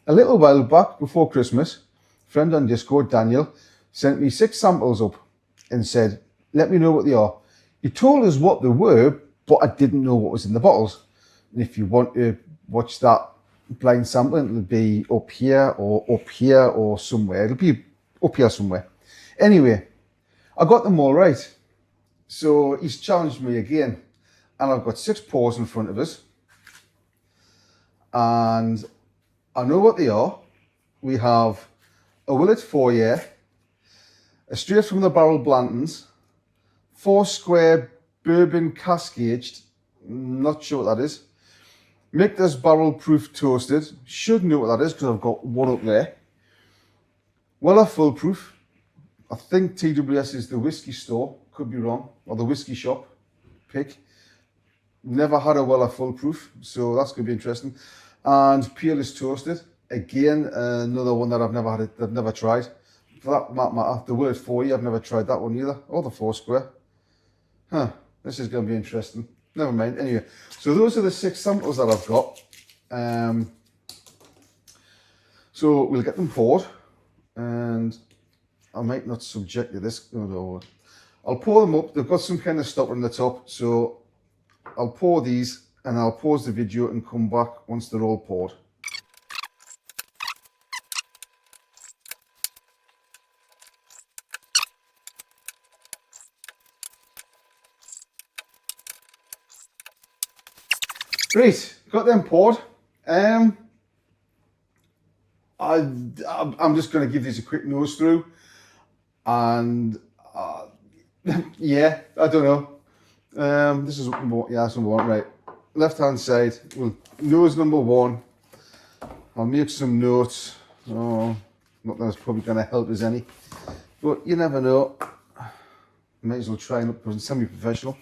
A little while back, before Christmas, a friend on Discord, Daniel, sent me 6 samples up and said, let me know what they are. He told us what they were, but I didn't know what was in the bottles. And if you want to watch that blind sampling, it'll be up here or somewhere. It'll be up here somewhere. Anyway, I got them all right. So he's challenged me again. And I've got 6 pours in front of us. And I know what they are. We have a Willet 4-year, a straight from the barrel Blanton's, 4 square bourbon cask aged, not sure what that is. Michter's barrel proof toasted, should know what that is because I've got one up there. Weller full proof, I think TWS is the whiskey store, could be wrong, or the whiskey shop pick. Never had a Weller full proof, so that's going to be interesting. And Peerless toasted, again another one that I've never tried. For that matter, the Word 4-year, I've never tried that one either, or the 4 square. Huh, this is going to be interesting. Never mind. Anyway, so those are the 6 samples that I've got. So we'll get them poured, and I might not subject to this. No, I'll pour them up. They've got some kind of stopper on the top, so I'll pour these and I'll pause the video and come back once they're all poured. Right, got them poured. I'm just going to give these a quick nose through, and yeah, I don't know. This is number 1. Yeah, that's number 1. Right, left hand side. Well, nose number 1. I'll make some notes. Oh, not that it's probably going to help us any, but you never know. Might as well try and look semi-professional.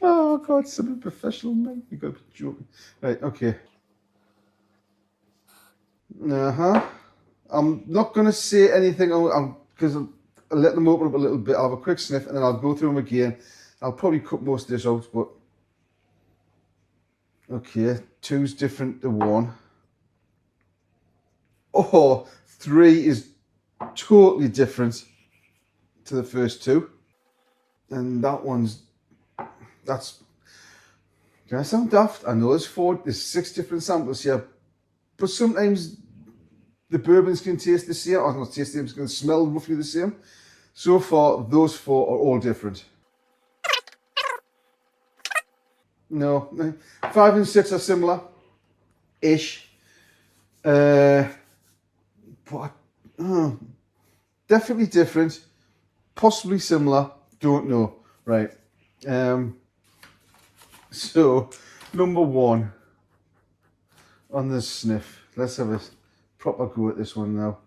Oh God, semi-professional, mate. You gotta be joking. Right, okay. I'm not gonna say anything because I'll let them open up a little bit. I'll have a quick sniff and then I'll go through them again. I'll probably cut most of this out, but okay, 2's different to 1. Oh, 3 is totally different to the first 2, and that's, can I sound daft? I know there's 6 different samples here, but sometimes the bourbons can taste the same, or not taste the same, it's going to smell roughly the same. So far, those 4 are all different. No, 5 and 6 are similar-ish, but definitely different, possibly similar, don't know. Right. So, number 1 on the sniff. Let's have a proper go at this one now.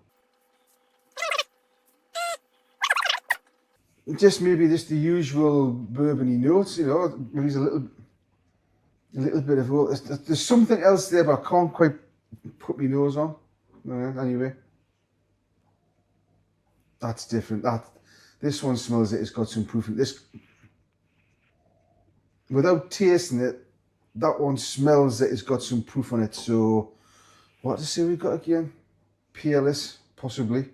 Just maybe just the usual bourbony notes, you know. Maybe a little bit of. There's something else there, but I can't quite put my nose on. Anyway, that's different. This one smells it. It's got some proof in this. Without tasting it, that one smells that it's got some proof on it. So, what to say we got again? Peerless, possibly.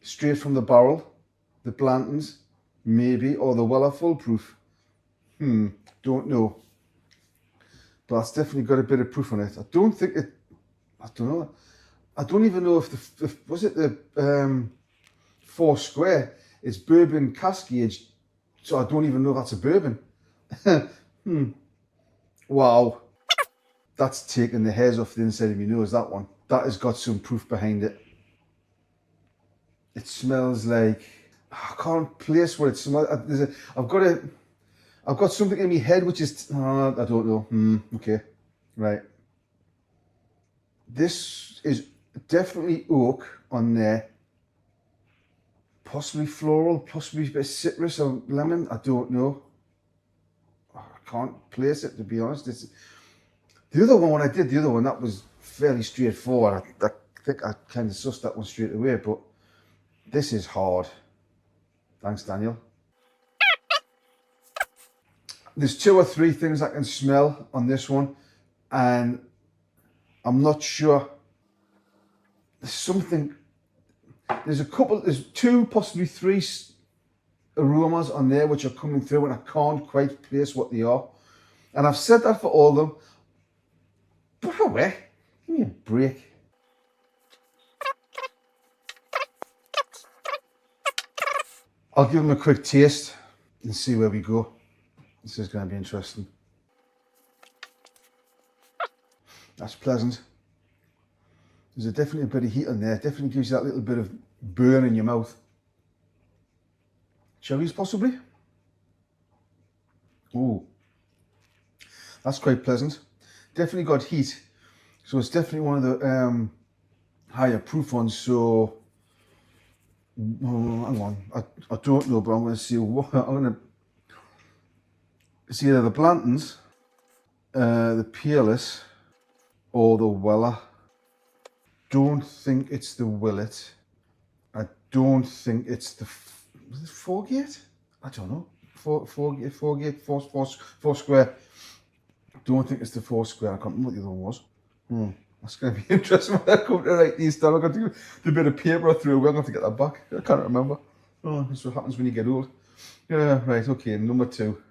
Straight from the barrel. The Blantons, maybe. Or the Weller full proof. Don't know. But that's definitely got a bit of proof on it. I don't think it, I don't know. I don't even know if was it the 4 square? It's bourbon cask aged. So I don't even know that's a bourbon. Wow, that's taking the hairs off the inside of my nose, that one. That has got some proof behind it. It smells like, I can't place what it smells. I've got something in my head which is, I don't know. Okay, right. This is definitely oak on there. Possibly floral, possibly a bit of citrus or lemon, I don't know. I can't place it, to be honest. The other one, when I did the other one, that was fairly straightforward. I think I kind of sussed that one straight away, but this is hard. Thanks, Daniel. There's 2 or 3 things I can smell on this one, and I'm not sure there's something, there's two, possibly three aromas on there which are coming through and I can't quite place what they are. And I've said that for all of them. But away, give me a break. I'll give them a quick taste and see where we go. This is going to be interesting. That's pleasant. There's definitely a bit of heat on there. Definitely gives you that little bit of burn in your mouth. Cherries possibly. Ooh, that's quite pleasant. Definitely got heat. So it's definitely one of the higher proof ones. So hang on, I don't know, but I'm going to see what I'm going to see either the Blantons, the Peerless, or the Weller. Don't think it's the Willet. I don't think it's the Four-Gate. I don't know. Four-Gate, four square. Don't think it's the four square. I can't remember what the other one was. That's going to be interesting when I come to write these down. I've got to do the bit of paper I threw away. I'm going to have to get that back. I can't remember. Oh, that's what happens when you get old. Yeah, right, okay, number 2.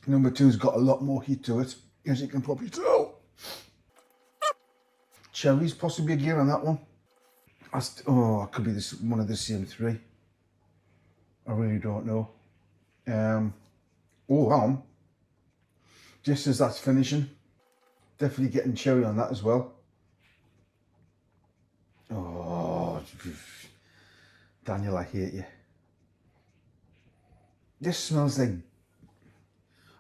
Number 2's got a lot more heat to it, as you can probably tell. Cherries possibly again on that one. It could be one of the same 3. I really don't know. Hang on. Just as that's finishing, definitely getting cherry on that as well. Oh, Daniel, I hate you. This smells like,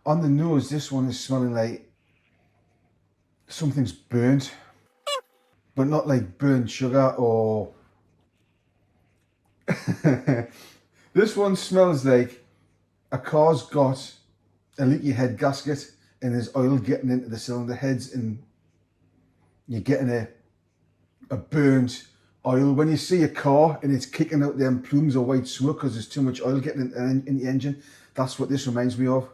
on the nose, this one is smelling like something's burnt, but not like burnt sugar or... This one smells like a car's got a leaky head gasket and there's oil getting into the cylinder heads and you're getting a burnt oil. When you see a car and it's kicking out them plumes of white smoke because there's too much oil getting in the engine, that's what this reminds me of.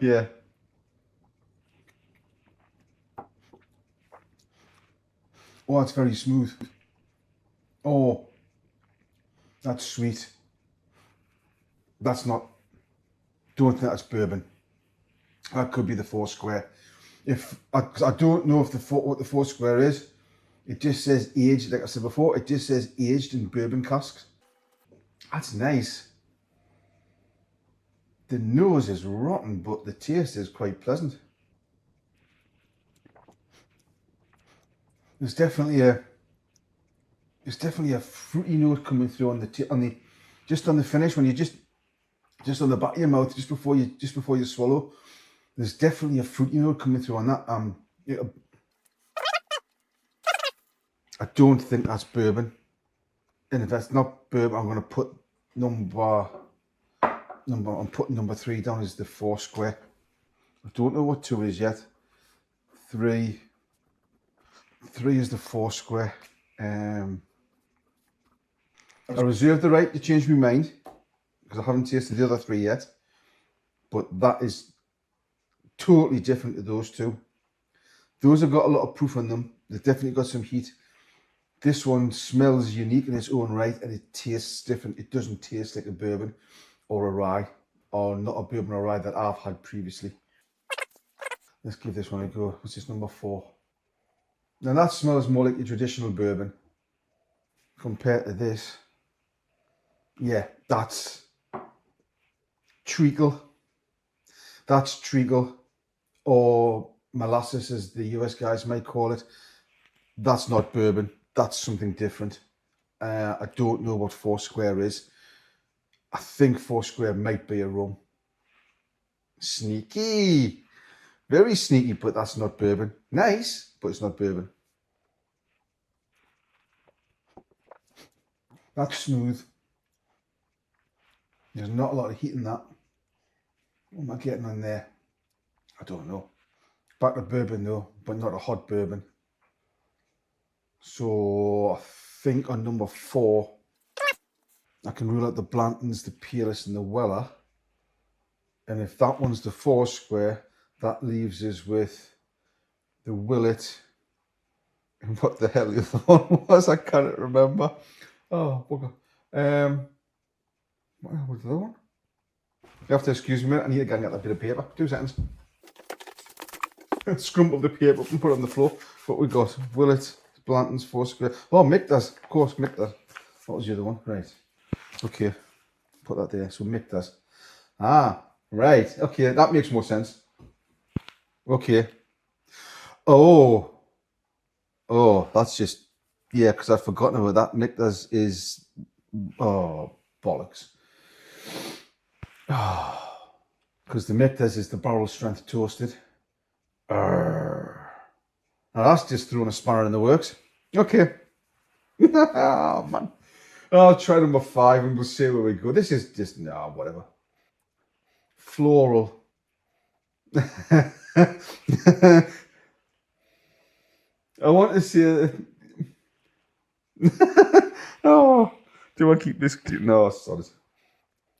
Yeah. Oh, it's very smooth. Oh, that's sweet. That's not, don't think that's bourbon. That could be the 4 square. I don't know if what the 4 square is. It just says aged, like I said before, it just says aged in bourbon casks. That's nice. The nose is rotten, but the taste is quite pleasant. There's definitely a fruity note coming through on the just on the finish when you just on the back of your mouth just before you swallow. There's definitely a fruity note coming through on that. I don't think that's bourbon, and if that's not bourbon, I'm going to put I'm putting number 3 down as the 4 square. I don't know what 2 is yet. 3 is the 4 square. I reserve the right to change my mind because I haven't tasted the other 3 yet, but that is totally different to those 2. Those have got a lot of proof on them. They've definitely got some heat. This one smells unique in its own right and it tastes different. It doesn't taste like a bourbon or a rye, or not a bourbon or rye that I've had previously. Let's give this one a go. What's this, number 4? Now that smells more like a traditional bourbon compared to this. Yeah, that's treacle. That's treacle, or molasses as the US guys might call it. That's not bourbon. That's something different. I don't know what 4 square is. I think 4 square might be a rum. Sneaky. Very sneaky, but that's not bourbon. Nice, but it's not bourbon. That's smooth. There's not a lot of heat in that. What am I getting on there? I don't know. Back to bourbon though, but not a hot bourbon. So I think on number 4, I can rule out the Blantons, the Peerless and the Weller. And if that one's the 4 square, that leaves us with the willet, and what the hell the other one was, I can't remember. Oh, bugger. What was the other one? You have to excuse me a minute, I need to go and get that bit of paper. 2 seconds. Scrumple the paper up and put it on the floor. What we got? Willet, Blanton's, 4 square. Oh, Michter's, of course, Michter. What was the other one? Right. Okay. Put that there. So Michter's. Ah, right. Okay, that makes more sense. Okay. Oh, that's just, yeah, because I've forgotten about that. Michter's is, oh, bollocks. Because the Michter's is the barrel strength toasted. Now that's just throwing a spanner in the works. Okay. Oh, man. I'll try number 5 and we'll see where we go. This is just, no, whatever. Floral. I want to see. Oh, do I keep this? No, sorry.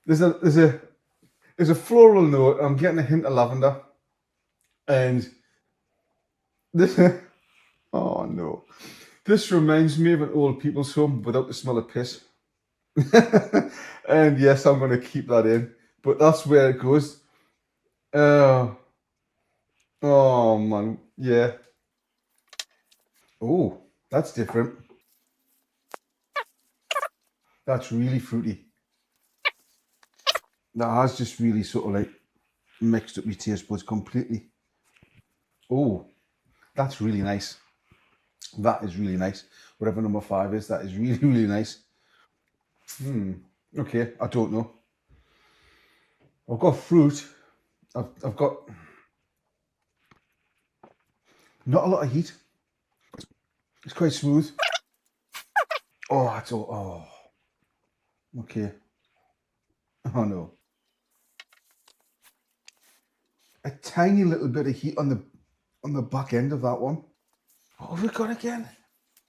There's a floral note. I'm getting a hint of lavender, and this. Oh no, this reminds me of an old people's home without the smell of piss. And yes, I'm going to keep that in, but that's where it goes. Oh man, yeah. Oh, that's different. That's really fruity. That has just really sort of like mixed up my taste buds completely. Oh, that's really nice. That is really nice. Whatever number 5 is, that is really, really nice. Okay, I don't know. I've got fruit. I've got not a lot of heat. It's quite smooth. Oh, that's all. Oh, okay. Oh no. A tiny little bit of heat on the back end of that one. What have we got again?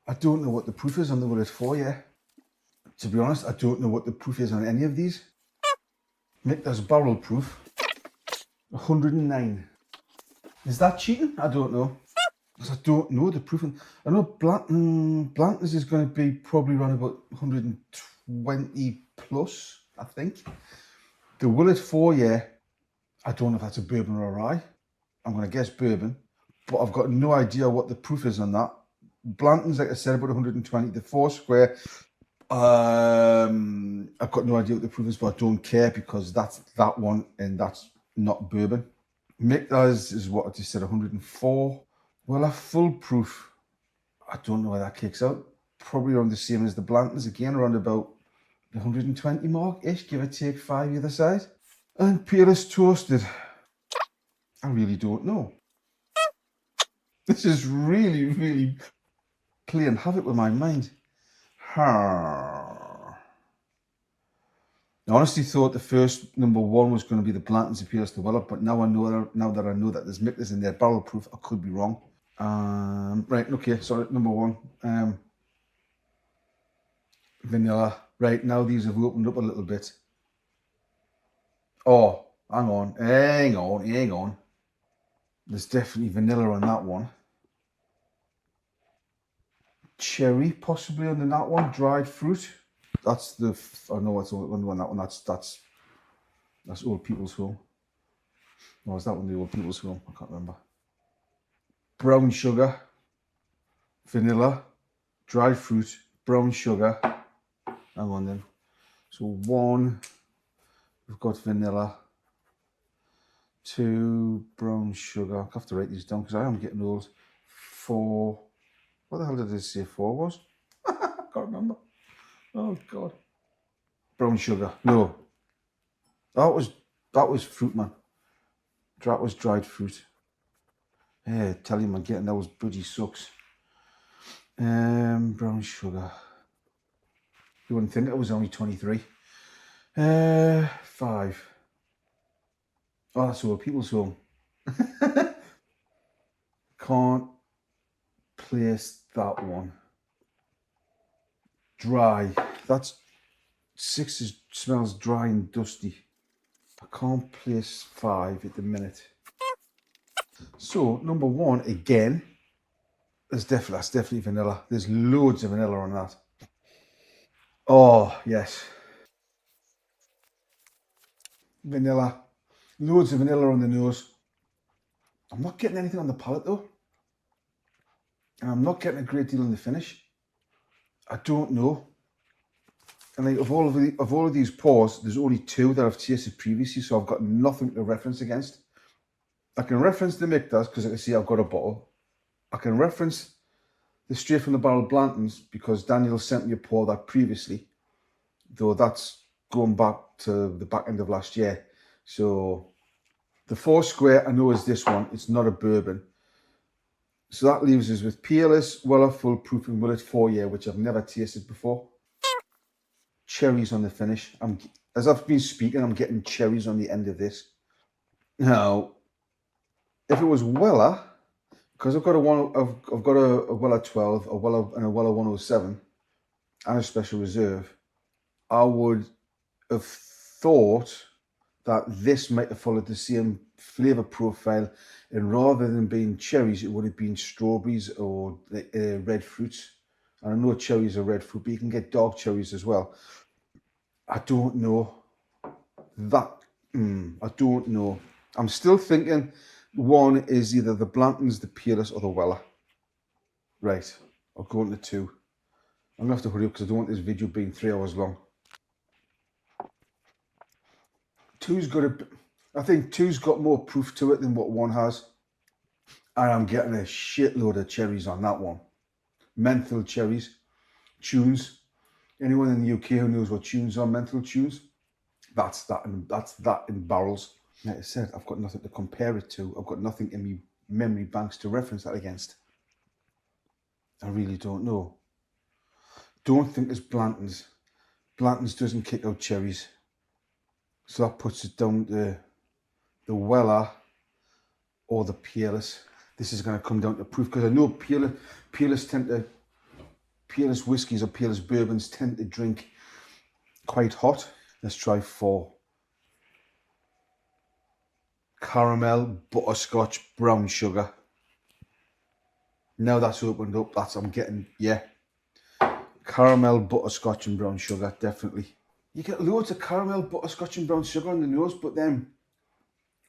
I don't know what the proof is on the Willet 4 yet. To be honest, I don't know what the proof is on any of these. Michter's barrel proof. 109. Is that cheating? I don't know. Because I don't know the proof. I know Blanton's is going to be probably around about 120 plus, I think. The Willet 4 yeah, I don't know if that's a bourbon or a rye. I'm going to guess bourbon, but I've got no idea what the proof is on that. Blanton's, like I said, about 120. The 4 square, I've got no idea what the proof is, but I don't care because that's that one and that's not bourbon. Michter's is what I just said, 104. Well, a full proof, I don't know where that kicks out. Probably around the same as the Blanton's, again, around about the 120 mark-ish, give or take 5 either side. And peerless toasted, I really don't know. This is really, really playing havoc with my mind. I honestly thought the first number 1 was going to be the Blanton's Peerless Develop, but now that I know that there's Michter's in there, barrel proof, I could be wrong. Right, okay, sorry, number 1. Vanilla. Right, now these have opened up a little bit. Oh, hang on. There's definitely vanilla on that one. Cherry, possibly on that one. Dried fruit. That's the. I know what's on that one. That's Old People's Home. Or is that one the Old People's Home? I can't remember. Brown sugar, vanilla, dried fruit, brown sugar. Hang on then. So 1, we've got vanilla. 2, brown sugar. I have to write these down because I am getting old. 4. What the hell did it say 4 was? I can't remember. Oh God. Brown sugar. No. That was fruit, man. That was dried fruit. Yeah, tell you, man, getting those bloody sucks. Brown sugar. You wouldn't think it was only 23. 5. Oh, that's Old People's Home. Can't place that one. Dry. That's 6 smells dry and dusty. I can't place 5 at the minute. So number one, again, that's definitely vanilla. There's loads of vanilla on that. Oh, yes. Vanilla. Loads of vanilla on the nose. I'm not getting anything on the palate though. And I'm not getting a great deal on the finish. I don't know. And like of all of these pours, there's only two that I've tasted previously, so I've got nothing to reference against. I can reference the Michters because I can see I've got a bottle. I can reference the straight from the barrel Blantons because Daniel sent me a pour that previously, though that's going back to the back end of last year. So the 4 Square I know is this one. It's not a bourbon. So that leaves us with Peerless, Weller, Full Proof and Willet 4-year, which I've never tasted before. Cherries on the finish. As I've been speaking, I'm getting cherries on the end of this. Now, if it was Weller, because I've got a Weller 12, a Weller and a Weller 107, and a Special Reserve, I would have thought that this might have followed the same flavour profile, and rather than being cherries, it would have been strawberries or red fruits. And I know cherries are red fruit, but you can get dark cherries as well. I don't know. I don't know. I'm still thinking one is either the Blantons, the Peerless, or the Weller. Right, I'll go into 2. I'm going to have to hurry up because I don't want this video being 3 hours long. I think 2's got more proof to it than what 1 has. And I'm getting a shitload of cherries on that one. Menthol cherries. Tunes. Anyone in the UK who knows what tunes are, menthol tunes? That's that in barrels. Like I said, I've got nothing to compare it to. I've got nothing in my memory banks to reference that against. I really don't know. Don't think it's Blantons. Blantons doesn't kick out cherries. So that puts it down to the Weller or the Peerless. This is going to come down to proof because I know Peerless whiskies or Peerless bourbons tend to drink quite hot. Let's try 4. Caramel, butterscotch, brown sugar. Now that's opened up, I'm getting, yeah. Caramel, butterscotch and brown sugar, definitely. You get loads of caramel, butterscotch and brown sugar on the nose, but then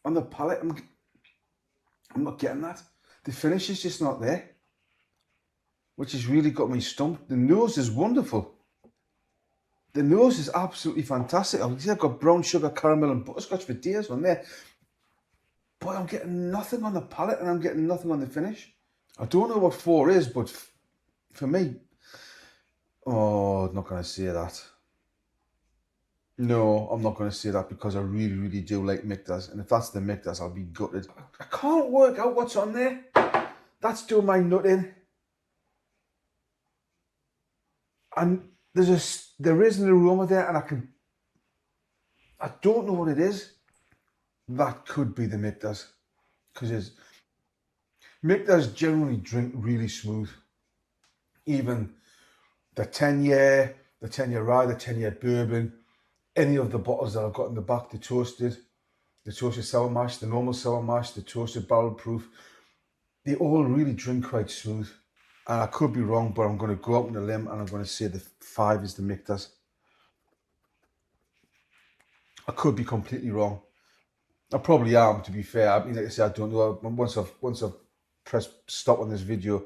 on the palate, I'm not getting that. The finish is just not there, which has really got me stumped. The nose is wonderful. The nose is absolutely fantastic. I've got brown sugar, caramel and butterscotch for days on there. But I'm getting nothing on the palate and I'm getting nothing on the finish. I don't know what 4 is, but for me, I'm not going to say that. No, I'm not going to say that because I really, really do like Michters. And if that's the Michters, I'll be gutted. I can't work out what's on there. That's doing my nutting. And there is an aroma there and I don't know what it is. That could be the Michters. Because Michters generally drink really smooth. Even the 10-year rye, the 10-year bourbon, any of the bottles that I've got in the back, the toasted sour mash, the normal sour mash, the toasted barrel proof, they all really drink quite smooth. And I could be wrong, but I'm going to go out on a limb and I'm going to say the 5 is the Michters. I could be completely wrong. I probably am, to be fair. I mean, like I said, I don't know. Once I've pressed stop on this video,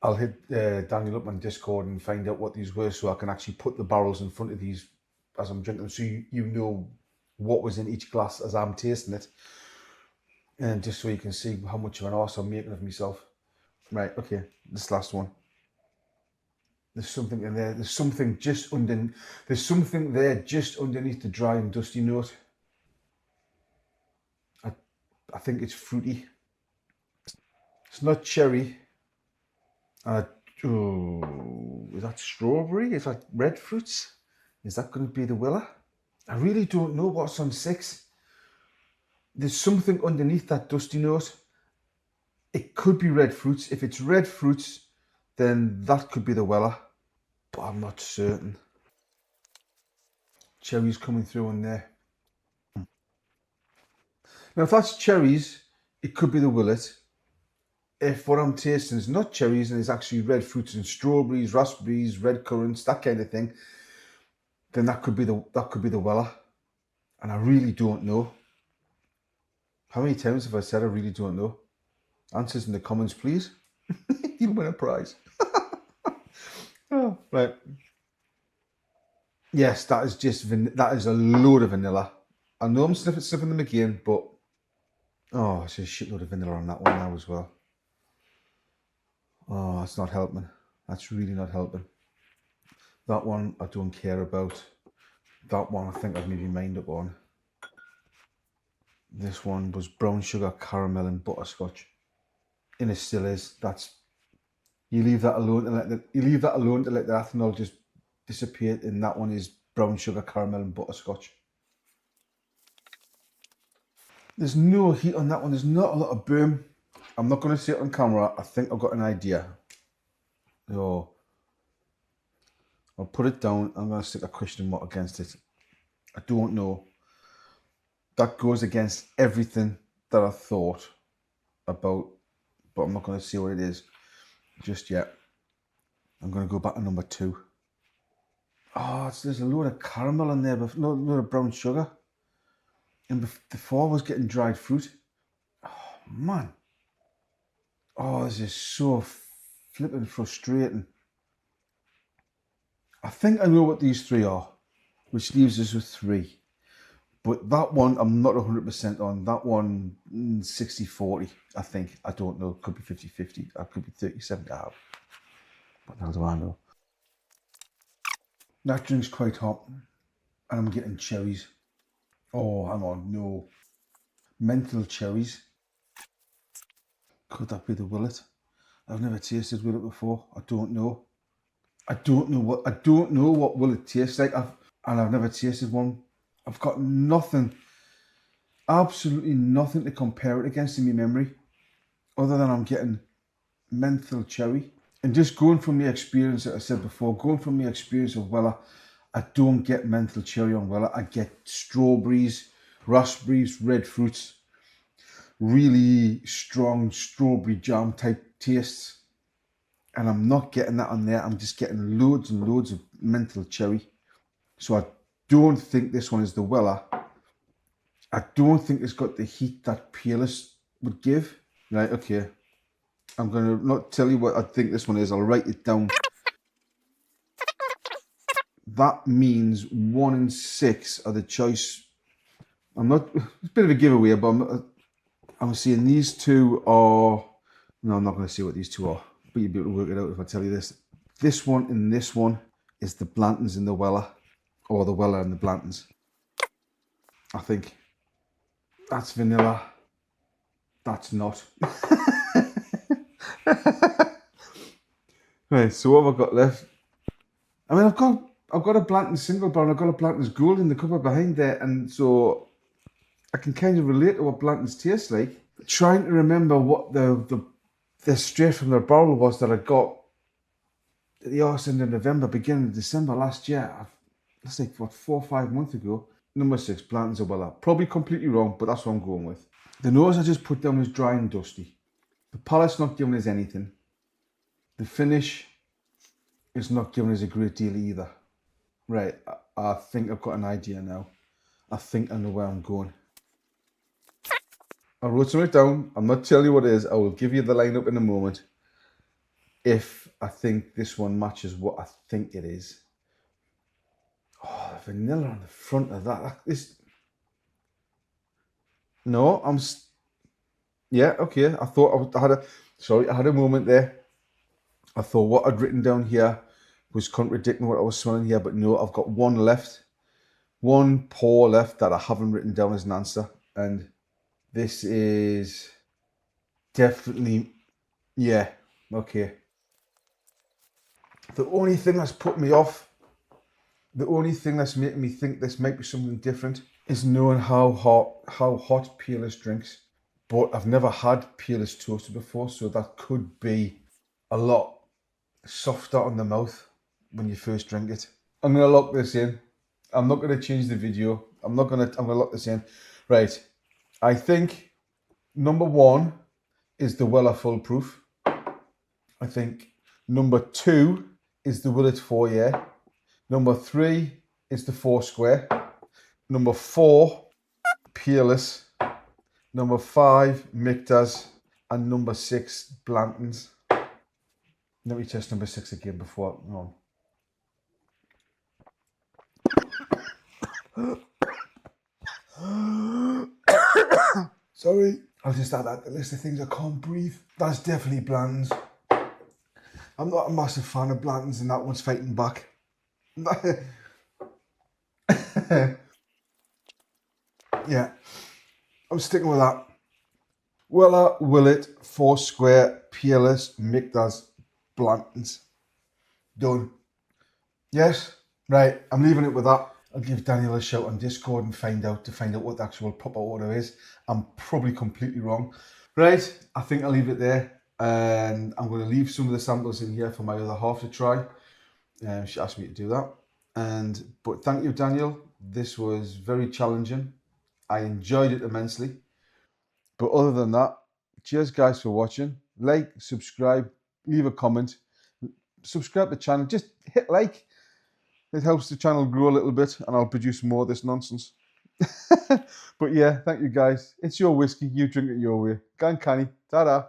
I'll hit Daniel up on Discord and find out what these were so I can actually put the barrels in front of these as I'm drinking them, so you know what was in each glass as I'm tasting it. And just so you can see how much of an arse I'm making of myself. Right, okay, this last one. There's something in there. There's something there just underneath the dry and dusty note. I think it's fruity. It's not cherry. Is that strawberry? Is that red fruits? Is that going to be the Weller? I really don't know what's on 6. There's something underneath that dusty note. It could be red fruits. If it's red fruits, then that could be the Weller. But I'm not certain. Cherries coming through in there. Now if that's cherries, it could be the willet. If what I'm tasting is not cherries and it's actually red fruits and strawberries, raspberries, red currants, that kind of thing, then that could be the Weller. And I really don't know. How many times have I said I really don't know? Answers in the comments, please. You'll win a prize. Oh, right. Yes, that is a load of vanilla. I know I'm sniffing them again, but oh, it's a shitload of vanilla on that one now as well. Oh, that's not helping. That's really not helping. That one I don't care about. That one I think I've maybe mind up on. This one was brown sugar, caramel, and butterscotch. And it still is. You leave that alone and let the ethanol just disappear. And that one is brown sugar, caramel, and butterscotch. There's no heat on that one. There's not a lot of burn. I'm not going to say it on camera. I think I've got an idea. So I'll put it down. I'm going to stick a question mark against it. I don't know. That goes against everything that I thought about, but I'm not going to say what it is just yet. I'm going to go back to number 2. Oh, there's a load of caramel in there, but no load of brown sugar. And before I was getting dried fruit. Oh, man. Oh, this is so flipping frustrating. I think I know what these 3 are, which leaves us with 3. But that one, I'm not 100% on. That one, 60-40, I think. I don't know. Could be 50-50. That could be 30-70. What the hell do I know? That drink's quite hot. And I'm getting cherries. Oh, hang on. No. Menthol cherries. Could that be the willet? I've never tasted willet before. I don't know. I don't know what willet tastes like. I've never tasted one. I've got nothing, absolutely nothing to compare it against in my memory, other than I'm getting menthol cherry. And just going from the experience that I said before, going from the experience of Weller, I don't get menthol cherry on Weller. I get strawberries, raspberries, red fruits, really strong strawberry jam type tastes. And I'm not getting that on there. I'm just getting loads and loads of menthol cherry. So I don't think this one is the Weller. I don't think it's got the heat that Peerless would give. Right, okay. I'm going to not tell you what I think this one is. I'll write it down. That means 1 and 6 are the choice. It's a bit of a giveaway, but I'm saying these 2 are... No, I'm not going to say what these 2 are. But you'll be able to work it out if I tell you this. This one and this one is the Blantons and the Weller. Or the Weller and the Blantons. I think. That's vanilla. That's not. Right, so what have I got left? I mean, I've got a Blanton single barrel, I've got a Blanton's Gold in the cupboard behind there, and so I can kind of relate to what Blanton's taste like. Trying to remember what the straight from the barrel was that I got at the arse end of November, beginning of December last year. That's like, what, 4 or 5 months ago. Number 6, Blanton's a Weller. Probably completely wrong, but that's what I'm going with. The nose I just put down was dry and dusty. The palate's not giving us anything. The finish is not giving us a great deal either. Right, I think I've got an idea now. I think I know where I'm going. I wrote something down. I'm not telling you what it is. I will give you the lineup in a moment. If I think this one matches what I think it is. Oh, the vanilla on the front of that. No, yeah, okay. I thought I had a moment there. I thought what I'd written down here was contradicting what I was smelling here, but no, I've got one left. One pour left that I haven't written down as an answer. And this is definitely, yeah, okay. The only thing that's put me off, the only thing that's making me think this might be something different is knowing how hot Peerless drinks. But I've never had Peerless toasted before, so that could be a lot softer on the mouth when you first drink it. I'm going to lock this in. I'm not going to change the video. I'm going to lock this in. Right. I think Number 1 is the Weller Full Proof. I think number 2 is the Willet 4-year. Number 3 is the 4 Square. Number 4, Peerless. Number 5, Michters. And number 6, Blantons. Let me test number 6 again before. No. Sorry. I'll just add that to the list of things I can't breathe. That's definitely Blantons. I'm not a massive fan of Blantons, and that one's fighting back. Yeah, I'm sticking with that. Weller, Willet, 4 Square, Peerless, Michters, Blantons. Done. Yes? Right, I'm leaving it with that. I'll give Daniel a shout on Discord and find out what the actual proper order is. I'm probably completely wrong. Right, I think I'll leave it there. And I'm going to leave some of the samples in here for my other half to try. She asked me to do that. But thank you, Daniel. This was very challenging. I enjoyed it immensely. But other than that, cheers guys for watching. Like, subscribe, leave a comment. Subscribe to the channel. Just hit like. It helps the channel grow a little bit, and I'll produce more of this nonsense. But yeah, thank you guys. It's your whiskey. You drink it your way. Gan canny. Ta-da.